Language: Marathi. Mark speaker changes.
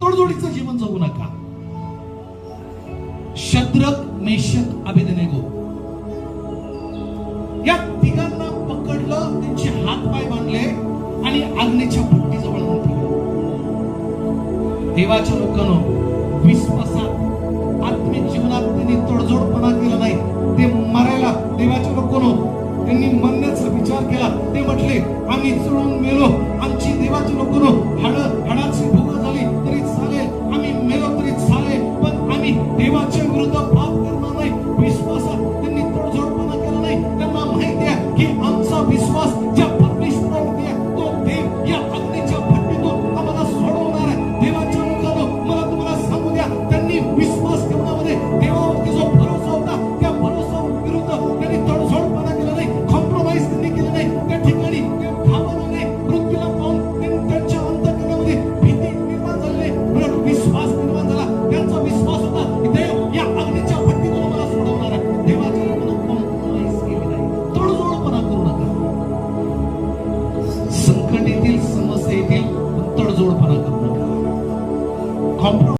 Speaker 1: तडजोडीचं जीवन जगू नका. शद्रक, मेशक, अबेदनेगो या तिघांना पकडलं, त्यांचे हात पाय बांधले आणि अग्नीच्या भट्टीजवळ आणून ठेवले. देवाच्या लोकांनो, विश्वासात आत्मिक जीवनात त्यांनी तडजोडपणा केला नाही. ते मरायला देवाच्या लोकांनो त्यांनी मरण्याचा विचार केला. ते म्हटले, आम्ही चढून मेलो, आमची देवाच्या लोकांनो हाडाची भूक झाली तरी चालेल, आम्ही मेलो तरी चालेल, पण आम्ही देवाच्या विरुद्ध पाप करणार नाही. विश्वासात त्यांनी तडजोडपणा केला नाही. त्यांना माहिती आहे की आमचा विश्वास ज्या परमेश्वरावरती आहे, तो देव या अग्नीच्या भट्टीतून आम्हाला सोडवणार आहे. देवाच्या लोकांनो, मला तुम्हाला सांगू द्या, त्यांनी विश्वास ठेवण्यामध्ये देवावरती जो भरोसा होता, त्या भरोसा विरुद्ध त्यांनी तडजोडपणा केला नाही, कॉम्प्रोमाइज त्यांनी केलं नाही. त्या ठिकाणी ते घाबरले नाही. मृत्यूला पाहून त्यांच्या अंतःकरणामध्ये भीती निर्माण झाली नाही, उलट विश्वास निर्माण झाला. त्यांचा विश्वास होता की देव या अग्नीच्या भट्टीतून मला सोडवणार आहे. देवाच्या लोकांना कॉम्प्रोमाइज केली नाही. तडजोडपणा करू नका. संकट येतील, समस्या येतील, पण तडजोडपणा करू नका.